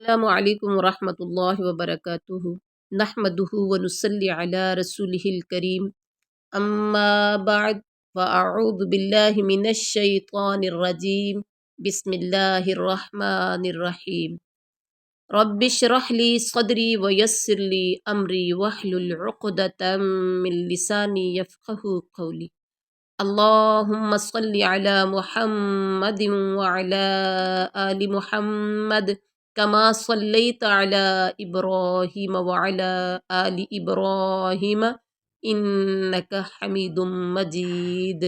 السلام علیکم ورحمۃ اللہ وبرکاتہ نحمدہ ونصلی علی رسولہ الکریم اما بعد فاعوذ باللہ من الشیطان الرجیم بسم اللہ الرحمن الرحیم رب اشرح لی صدری ویسر لی امری واحلل عقدۃ من لسانی یفقہوا قولی اللہم صل علی محمد وعلی آل محمد كما صليت على إبراهيم وعلى آل إبراهيم إنك حميد مجيد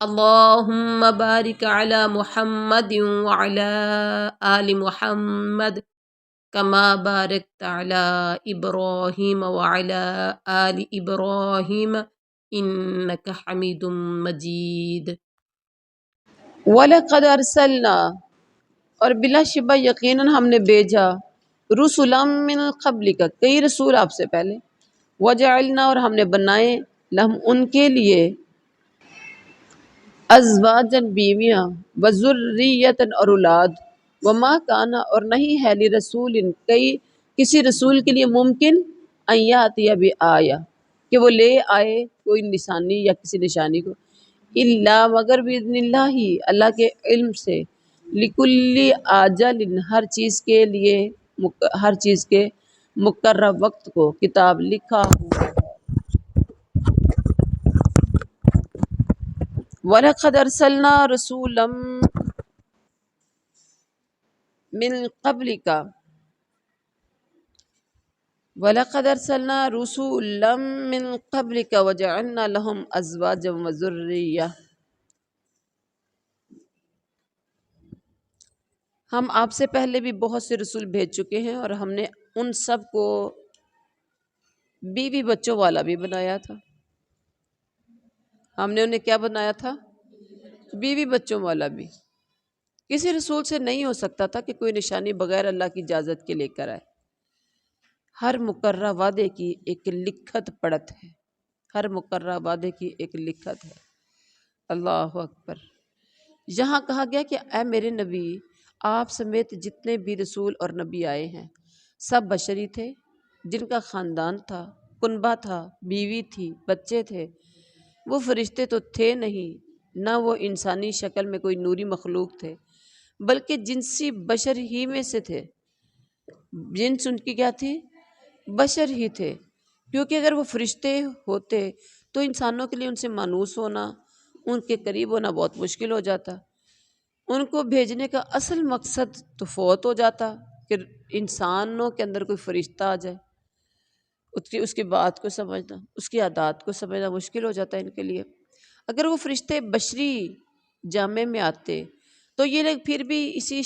اللهم بارك على محمد وعلى آل محمد كما باركت على إبراهيم وعلى آل إبراهيم إنك حميد مجيد وَلَقَدْ أَرْسَلْنَا اور بلا شبہ یقیناً ہم نے بھیجا رسولا من قبلک کئی رسول آپ سے پہلے وجعلنا اور ہم نے بنائے لہم ان کے لیے ازواجن بیویاں وذریۃ اور اولاد وما کانا اور نہیں ہے لرسول کسی رسول کے لیے ممکن ان یاتی بآیہ کہ وہ لے آئے کوئی نشانی یا کسی نشانی کو الا مگر باذن اللہ اللہ کے علم سے لکل آجل ہر چیز کے لیے ہر چیز کے مقرر وقت کو کتاب لکھا ہوا ہے۔ وَلَقَدْ أَرْسَلْنَا رَسُولًا مِّن قَبْلِكَ وَلَقَدْ أَرْسَلْنَا رُسُولًا مِّن قَبْلِكَ وَجَعَلْنَا لَهُمْ أَزْوَاجًا وَذُرِّيَّةً ہم آپ سے پہلے بھی بہت سے رسول بھیج چکے ہیں اور ہم نے ان سب کو بیوی بچوں والا بھی بنایا تھا۔ ہم نے انہیں کیا بنایا تھا؟ بیوی بچوں والا بھی۔ کسی رسول سے نہیں ہو سکتا تھا کہ کوئی نشانی بغیر اللہ کی اجازت کے لے کر آئے۔ ہر مقررہ وعدے کی ایک لکھت پڑھت ہے، ہر مقررہ وعدے کی ایک لکھت ہے۔ اللہ اکبر۔ یہاں کہا گیا کہ اے میرے نبی، آپ سمیت جتنے بھی رسول اور نبی آئے ہیں سب بشری تھے، جن کا خاندان تھا، کنبہ تھا، بیوی تھی، بچے تھے۔ وہ فرشتے تو تھے نہیں، نہ وہ انسانی شکل میں کوئی نوری مخلوق تھے، بلکہ جنسی بشر ہی میں سے تھے۔ جنس ان کی کیا تھی؟ بشر ہی تھے، کیونکہ اگر وہ فرشتے ہوتے تو انسانوں کے لیے ان سے مانوس ہونا، ان کے قریب ہونا بہت مشکل ہو جاتا۔ ان کو بھیجنے کا اصل مقصد تو فوت ہو جاتا کہ انسانوں کے اندر کوئی فرشتہ آ جائے، اس کی بات کو سمجھنا، اس کی عادات کو سمجھنا مشکل ہو جاتا ہے ان کے لیے۔ اگر وہ فرشتے بشری جامع میں آتے تو یہ لوگ پھر بھی اسی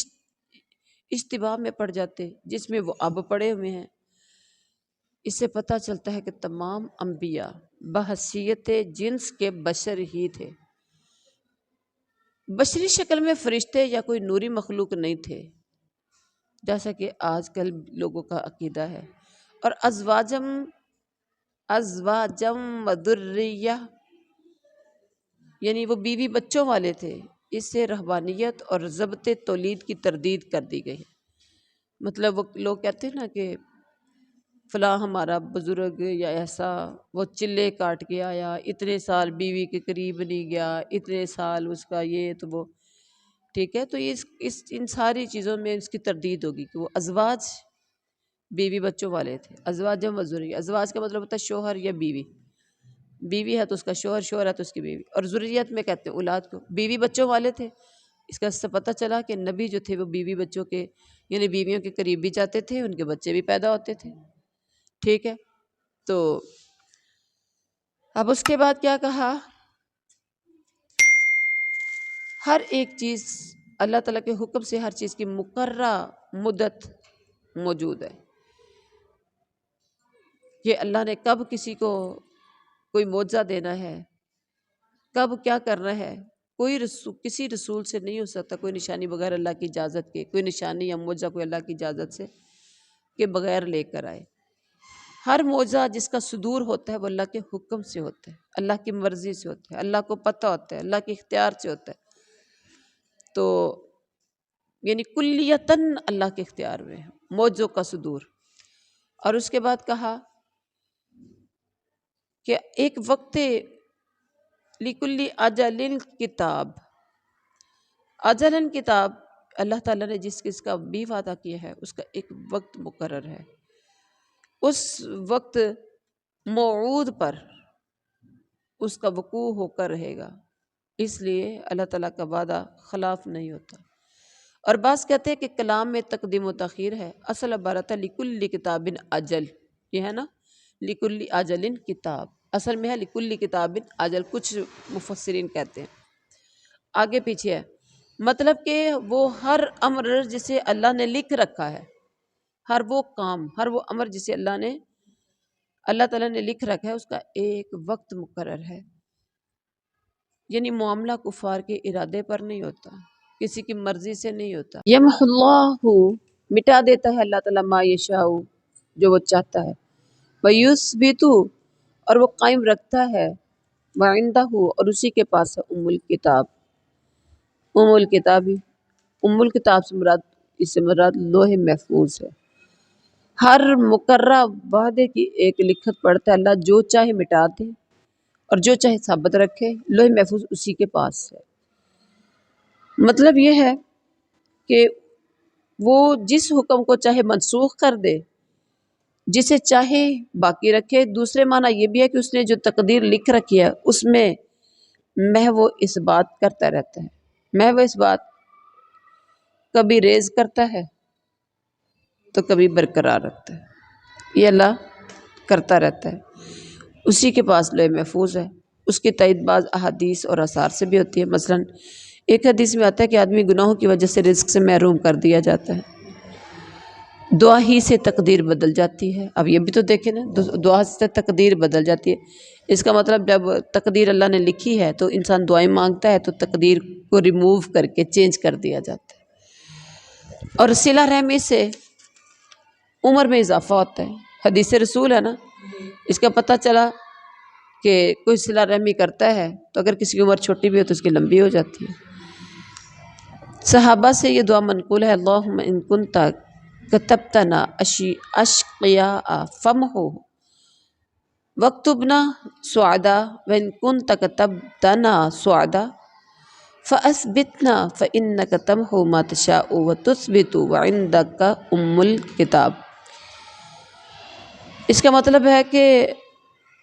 اشتباہ میں پڑ جاتے جس میں وہ اب پڑے ہوئے ہیں۔ اس سے پتہ چلتا ہے کہ تمام انبیاء بحیثیت جنس کے بشر ہی تھے، بشری شکل میں فرشتے یا کوئی نوری مخلوق نہیں تھے، جیسا کہ آج کل لوگوں کا عقیدہ ہے۔ اور ازواجم وذریہ یعنی وہ بیوی بچوں والے تھے۔ اس سے رہبانیت اور ضبط تولید کی تردید کر دی گئی۔ مطلب وہ لوگ کہتے ہیں نا کہ فلاں ہمارا بزرگ یا ایسا وہ چلے کاٹ کے آیا، اتنے سال بیوی کے قریب نہیں گیا، اتنے سال اس کا یہ تو وہ، ٹھیک ہے، تو ان ساری چیزوں میں اس کی تردید ہوگی کہ وہ ازواج بیوی بچوں والے تھے۔ ازواجم وذریہ، ازواج کا مطلب ہوتا ہے شوہر یا بیوی، بیوی ہے تو اس کا شوہر، شوہر ہے تو اس کی بیوی، اور ذریت میں کہتے ہیں اولاد کو۔ بیوی بچوں والے تھے، اس کا سے پتہ چلا کہ نبی جو تھے وہ بیوی بچوں کے یعنی بیویوں کے قریب بھی جاتے تھے، ان کے بچے بھی پیدا ہوتے تھے، ٹھیک ہے۔ تو اب اس کے بعد کیا کہا؟ ہر ایک چیز اللہ تعالیٰ کے حکم سے ہر چیز کی مقررہ مدت موجود ہے کہ اللہ نے کب کسی کو کوئی معجزہ دینا ہے، کب کیا کرنا ہے۔ کوئی کسی رسول سے نہیں ہو سکتا کوئی نشانی بغیر اللہ کی اجازت کے، کوئی نشانی یا معجزہ کوئی اللہ کی اجازت سے کے بغیر لے کر آئے۔ ہر معجزہ جس کا صدور ہوتا ہے وہ اللہ کے حکم سے ہوتا ہے، اللہ کی مرضی سے ہوتا ہے، اللہ کو پتہ ہوتا ہے، اللہ کے اختیار سے ہوتا ہے۔ تو یعنی کلیتاً اللہ کے اختیار میں ہے۔ موجوں کا صدور. اور اس کے بعد کہا کہ ایک وقت لکل اجل کتاب. اجل کتاب اللہ تعالیٰ نے جس کا بھی وعدہ کیا ہے اس کا ایک وقت مقرر ہے. اس وقت موعود پر اس کا وقوع ہو کر رہے گا. اس لیے اللہ تعالیٰ کا وعدہ خلاف نہیں ہوتا. اور بعض کہتے ہیں کہ کلام میں تقدیم و تاخیر ہے. اصل عبارت ہے لکل کتاب اجل. یہ ہے نا لکل اجل کتاب، اصل میں ہے لکل کتاب اجل. کچھ مفسرین کہتے ہیں آگے پیچھے ہے. مطلب کہ وہ ہر امر جسے اللہ نے لکھ رکھا ہے، ہر وہ کام، ہر وہ امر جسے اللہ تعالیٰ نے لکھ رکھا ہے، اس کا ایک وقت مقرر ہے. یعنی معاملہ کفار کے ارادے پر نہیں ہوتا، کسی کی مرضی سے نہیں ہوتا. یمح اللہ، مٹا دیتا ہے اللہ تعالیٰ، ما یشاء، جو وہ چاہتا ہے. ویثبت، اور وہ قائم رکھتا ہے. وعندہ، اور اسی کے پاس ہے ام الکتاب. ام الکتاب، ام الکتاب سے مراد، اس سے مراد لوح محفوظ ہے. ہر مقررہ وعدے کی ایک لکھت پڑھتا ہے اللہ، جو چاہے مٹا دے اور جو چاہے ثابت رکھے. لوح محفوظ اسی کے پاس ہے. مطلب یہ ہے کہ وہ جس حکم کو چاہے منسوخ کر دے، جسے چاہے باقی رکھے. دوسرے معنی یہ بھی ہے کہ اس نے جو تقدیر لکھ رکھی ہے اس میں محو اس بات کرتا رہتا ہے. محو اس بات کبھی ریز کرتا ہے تو کبھی برقرار رکھتا ہے. یہ اللہ کرتا رہتا ہے. اسی کے پاس لوح محفوظ ہے. اس کی تائید بعض احادیث اور آثار سے بھی ہوتی ہے. مثلا ایک حدیث میں آتا ہے کہ آدمی گناہوں کی وجہ سے رزق سے محروم کر دیا جاتا ہے، دعا ہی سے تقدیر بدل جاتی ہے. اب یہ بھی تو دیکھیں نا، دعا سے تقدیر بدل جاتی ہے. اس کا مطلب جب تقدیر اللہ نے لکھی ہے تو انسان دعائیں مانگتا ہے تو تقدیر کو ریموو کر کے چینج کر دیا جاتا ہے. اور صلہ رحمی سے عمر میں اضافہ ہوتا ہے. حدیث رسول ہے نا، اس کا پتہ چلا کہ کوئی صلہ رحمی کرتا ہے تو اگر کسی کی عمر چھوٹی بھی ہو تو اس کی لمبی ہو جاتی ہے. صحابہ سے یہ دعا منقول ہے، اللہم ان کنت کتبتنا اشقیاء فمحو واکتبنا سعداء وان کنت کتبتنا سعداء فاثبتنا فانک تمحو ما تشاء وتثبت وعندک ام الکتاب. اس کا مطلب ہے کہ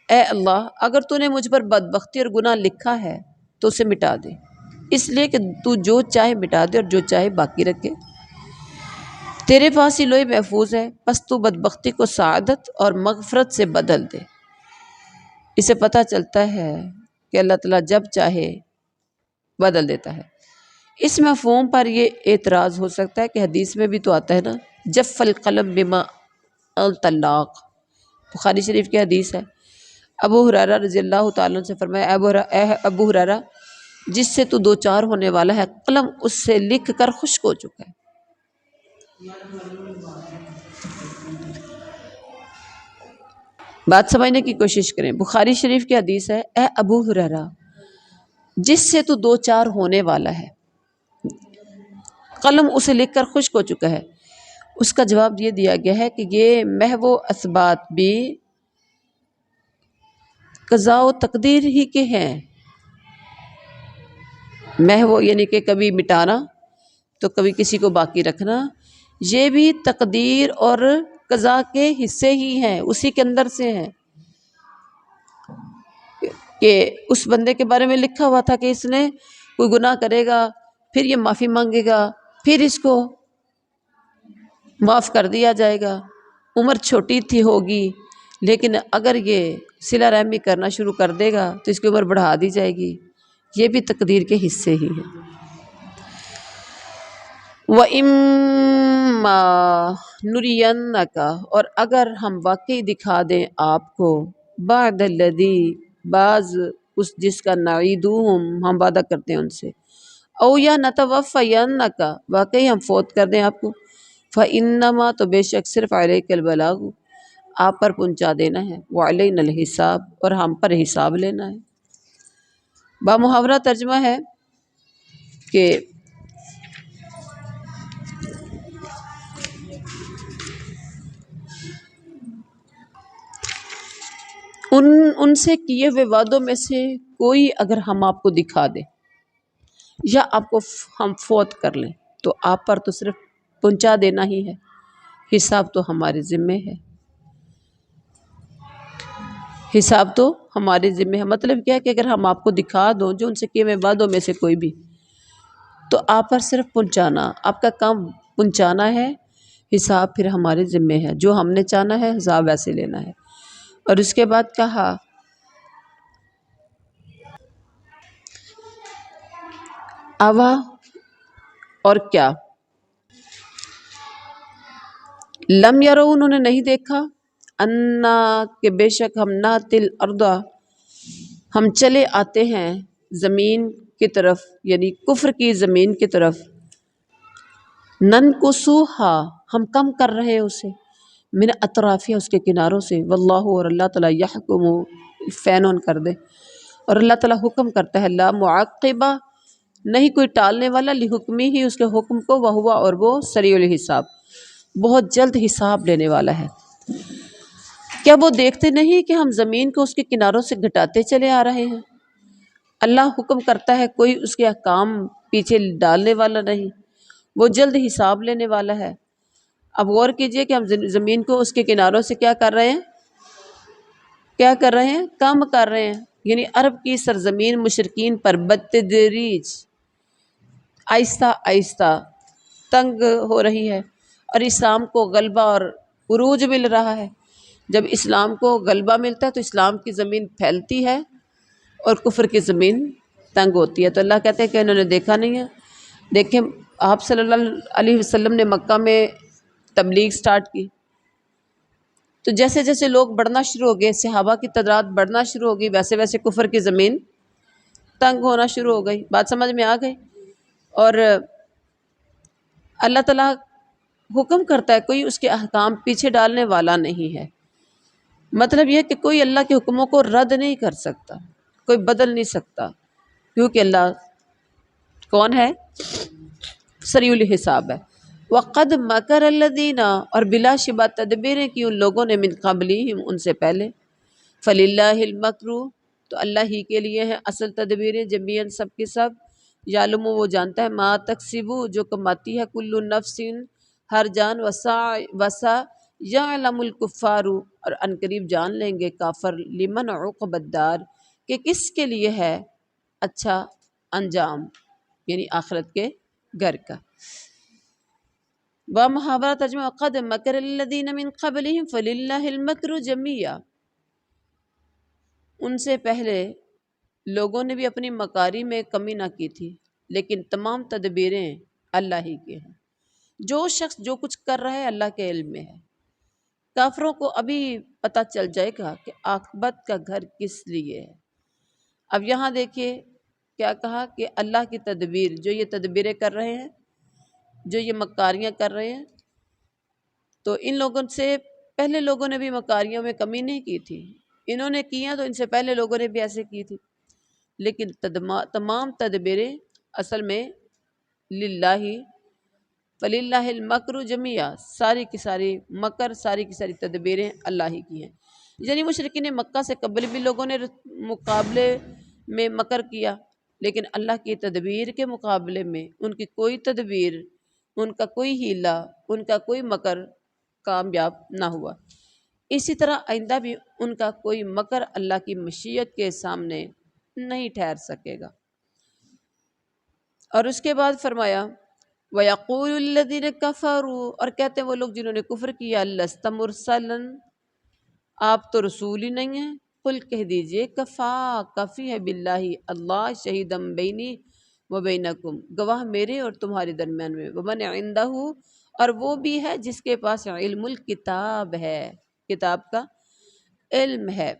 اے اللہ، اگر تو نے مجھ پر بدبختی اور گناہ لکھا ہے تو اسے مٹا دے، اس لیے کہ تو جو چاہے مٹا دے اور جو چاہے باقی رکھے. تیرے پاس ہی لوح محفوظ ہے، پس تو بدبختی کو سعادت اور مغفرت سے بدل دے. اسے پتہ چلتا ہے کہ اللہ تعالیٰ جب چاہے بدل دیتا ہے. اس مفہوم پر یہ اعتراض ہو سکتا ہے کہ حدیث میں بھی تو آتا ہے نا، جف القلم بما الطلاق. بخاری شریف کی حدیث ہے. ابو ہریرہ رضی اللہ تعالیٰ عنہ سے فرمایا، اے ابو ہریرہ، جس سے تو دو چار ہونے والا ہے قلم اس سے لکھ کر خشک ہو چکا ہے. بات سمجھنے کی کوشش کریں. بخاری شریف کی حدیث ہے، اے ابو ہریرہ، جس سے تو دو چار ہونے والا ہے قلم اسے لکھ کر خشک ہو چکا ہے. اس کا جواب یہ دیا گیا ہے کہ یہ محو اثبات بھی قضاء و تقدیر ہی کے ہیں. محو یعنی کہ کبھی مٹانا تو کبھی کسی کو باقی رکھنا، یہ بھی تقدیر اور قضاء کے حصے ہی ہیں، اسی کے اندر سے ہیں. کہ اس بندے کے بارے میں لکھا ہوا تھا کہ اس نے کوئی گناہ کرے گا، پھر یہ معافی مانگے گا، پھر اس کو معاف کر دیا جائے گا. عمر چھوٹی تھی ہوگی لیکن اگر یہ صلہ رحمی کرنا شروع کر دے گا تو اس کی عمر بڑھا دی جائے گی. یہ بھی تقدیر کے حصے ہی ہیں. وَإِمَّا نُرِيَنَّكَ، اور اگر ہم واقعی دکھا دیں آپ کو، بعد الذی، بعض اس جس کا نعیدہم ہم وعدہ کرتے ہیں ان سے، او یا نتوفینک، واقعی ہم فوت کر دیں آپ کو، فإنما، تو بے شک صرف علیک البلاغ، آپ پر پہنچا دینا ہے، وعلینا الحساب، اور ہم پر حساب لینا ہے. بامحاورہ ترجمہ ہے کہ ان سے کیے ہوئے وعدوں میں سے کوئی اگر ہم آپ کو دکھا دیں یا آپ کو ہم فوت کر لیں تو آپ پر تو صرف پہنچا دینا ہی ہے، حساب تو ہمارے ذمے ہے، حساب تو ہمارے ذمے ہے۔ مطلب کیا ہے کہ اگر ہم آپ کو دکھا دوں جو ان سے کیے ہوئے وعدوں میں سے کوئی بھی، تو آپ پر صرف پہنچانا، آپ کا کام پہنچانا ہے، حساب پھر ہمارے ذمے ہے، جو ہم نے چاہنا ہے حساب ویسے لینا ہے۔ اور اس کے بعد کہا اوا اور کیا لم یرو انہوں نے نہیں دیکھا انا کہ بے شک ہم ناتل اردا ہم چلے آتے ہیں زمین کی طرف، یعنی کفر کی زمین کی طرف، ننکسوہا ہم کم کر رہے ہیں اسے، من اطرافیہ اس کے کناروں سے، واللہ اور اللہ تعالیٰ یحکم فینون کر دے، اور اللہ تعالیٰ حکم کرتا ہے، لا معقبہ نہیں کوئی ٹالنے والا لحکمی ہی اس کے حکم کو، وہوا اور وہ سریع الحساب بہت جلد حساب لینے والا ہے۔ کیا وہ دیکھتے نہیں کہ ہم زمین کو اس کے کناروں سے گھٹاتے چلے آ رہے ہیں؟ اللہ حکم کرتا ہے، کوئی اس کے احکام پیچھے ڈالنے والا نہیں، وہ جلد حساب لینے والا ہے۔ اب غور کیجئے کہ ہم زمین کو اس کے کناروں سے کیا کر رہے ہیں، کیا کر رہے ہیں، کم کر رہے ہیں، یعنی عرب کی سرزمین مشرکین پر بالتدریج آہستہ آہستہ تنگ ہو رہی ہے، اور اسلام کو غلبہ اور عروج مل رہا ہے۔ جب اسلام کو غلبہ ملتا ہے تو اسلام کی زمین پھیلتی ہے اور کفر کی زمین تنگ ہوتی ہے۔ تو اللہ کہتے ہیں کہ انہوں نے دیکھا نہیں ہے۔ دیکھیں آپ صلی اللہ علیہ وسلم نے مکہ میں تبلیغ سٹارٹ کی، تو جیسے جیسے لوگ بڑھنا شروع ہو گئے، صحابہ کی تعداد بڑھنا شروع ہو گئی، ویسے ویسے کفر کی زمین تنگ ہونا شروع ہو گئی۔ بات سمجھ میں آ گئی؟ اور اللہ تعالیٰ حکم کرتا ہے، کوئی اس کے احکام پیچھے ڈالنے والا نہیں ہے۔ مطلب یہ کہ کوئی اللہ کے حکموں کو رد نہیں کر سکتا، کوئی بدل نہیں سکتا، کیونکہ اللہ کون ہے؟ سریع الحساب ہے۔ وَقَدْ مَكَرَ الَّذِينَ اور بلا شبہ تدبیریں کی ان لوگوں نے، من قبلہم ان سے پہلے، فَلِلَّهِ الْمَكْرُ تو اللہ ہی کے لیے ہے اصل تدبیریں، جمیعاً سب کے سب، یعلم وہ جانتا ہے، ما تکسب جو کماتی ہے، کل نفس ہر جان، وسا یعلم الکفار اور عنقریب جان لیں گے کافر، لمن عقبى الدار کہ کس کے لیے ہے اچھا انجام، یعنی آخرت کے گھر کا۔ محاورہ ترجمہ قد مکر الذین من قبلہم فللہ المکر جمیعا ان سے پہلے لوگوں نے بھی اپنی مکاری میں کمی نہ کی تھی، لیکن تمام تدبیریں اللہ ہی کے ہیں۔ جو شخص جو کچھ کر رہا ہے اللہ کے علم میں ہے۔ کافروں کو ابھی پتہ چل جائے گا کہ عاقبت کا گھر کس لیے ہے۔ اب یہاں دیکھیے کیا کہا کہ اللہ کی تدبیر، جو یہ تدبیریں کر رہے ہیں، جو یہ مکاریاں کر رہے ہیں، تو ان لوگوں سے پہلے لوگوں نے بھی مکاریوں میں کمی نہیں کی تھی، انہوں نے کیا تو ان سے پہلے لوگوں نے بھی ایسے کی تھی، لیکن تمام تدبیریں اصل میں للہ فللہ المکر جمیعا ساری کی ساری مکر، ساری کی ساری تدبیریں اللہ ہی کی ہیں۔ یعنی مشرکین مکہ سے قبل بھی لوگوں نے مقابلے میں مکر کیا، لیکن اللہ کی تدبیر کے مقابلے میں ان کی کوئی تدبیر، ان کا کوئی ہیلہ، ان کا کوئی مکر کامیاب نہ ہوا۔ اسی طرح آئندہ بھی ان کا کوئی مکر اللہ کی مشیت کے سامنے نہیں ٹھہر سکے گا۔ اور اس کے بعد فرمایا وَيَقُولُ الَّذِينَ كَفَرُوا اور کہتے ہیں وہ لوگ جنہوں نے کفر کیا، لَسْتَ مُرْسَلًا آپ تو رسول ہی نہیں ہیں، قل کہہ دیجئے کفا کافی ہے باللہ اللہ شہیدم بینی و بینکم گواہ میرے اور تمہارے درمیان میں، ومن عندہ اور وہ بھی ہے جس کے پاس علم الکتاب ہے، کتاب کا علم ہے۔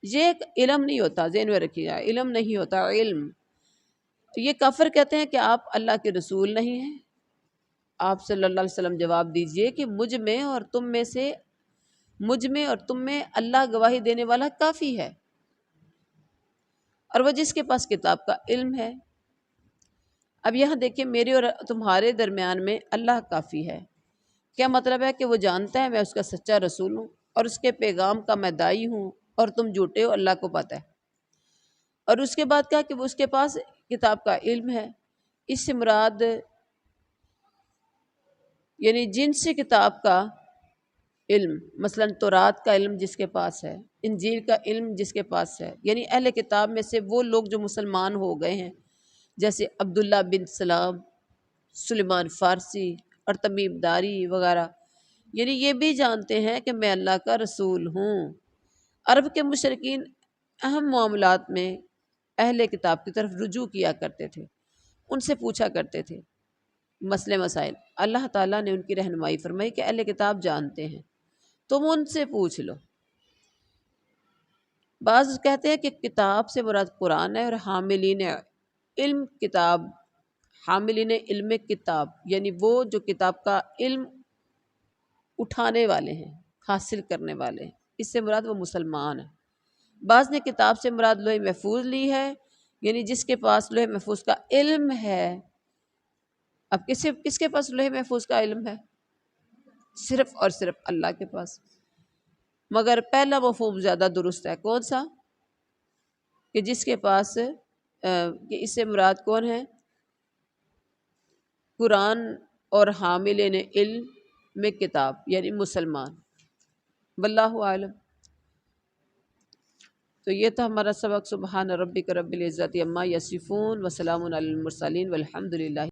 یہ ایک علم نہیں ہوتا، ذہن میں رکھیے گا، علم نہیں ہوتا، علم۔ یہ کافر کہتے ہیں کہ آپ اللہ کے رسول نہیں ہیں۔ آپ صلی اللہ علیہ وسلم جواب دیجئے کہ مجھ میں اور تم میں اللہ گواہی دینے والا کافی ہے، اور وہ جس کے پاس کتاب کا علم ہے۔ اب یہاں دیکھیں میرے اور تمہارے درمیان میں اللہ کافی ہے، کیا مطلب ہے کہ وہ جانتا ہے میں اس کا سچا رسول ہوں اور اس کے پیغام کا میں داعی ہوں اور تم جھوٹے ہو، اللہ کو پتہ ہے۔ اور اس کے بعد کہا کہ وہ اس کے پاس کتاب کا علم ہے۔ اس سے مراد یعنی جن سے کتاب کا علم، مثلا تورات کا علم جس کے پاس ہے، انجیل کا علم جس کے پاس ہے، یعنی اہل کتاب میں سے وہ لوگ جو مسلمان ہو گئے ہیں، جیسے عبداللہ بن سلام، سلیمان فارسی اور تمیم داری وغیرہ، یعنی یہ بھی جانتے ہیں کہ میں اللہ کا رسول ہوں۔ عرب کے مشرکین اہم معاملات میں اہل کتاب کی طرف رجوع کیا کرتے تھے، ان سے پوچھا کرتے تھے مسئلے مسائل۔ اللہ تعالیٰ نے ان کی رہنمائی فرمائی کہ اہل کتاب جانتے ہیں، تم ان سے پوچھ لو۔ بعض کہتے ہیں کہ کتاب سے مراد قرآن ہے، اور حاملین علم کتاب، حاملین علم کتاب یعنی وہ جو کتاب کا علم اٹھانے والے ہیں، حاصل کرنے والے ہیں، اس سے مراد وہ مسلمان ہیں۔ بعض نے کتاب سے مراد لوح محفوظ لی ہے، یعنی جس کے پاس لوح محفوظ کا علم ہے۔ اب کس کے پاس لوح محفوظ کا علم ہے؟ صرف اور صرف اللہ کے پاس۔ مگر پہلا مفہوم زیادہ درست ہے، کون سا؟ کہ جس کے پاس کہ اس سے مراد کون ہے؟ قرآن اور حاملین علم میں کتاب یعنی مسلمان۔ واللہ عالم۔ تو یہ تھا ہمارا سبق۔ سبحان ربک رب العزت عما یصفون وسلام علی المرسلین والحمد للہ۔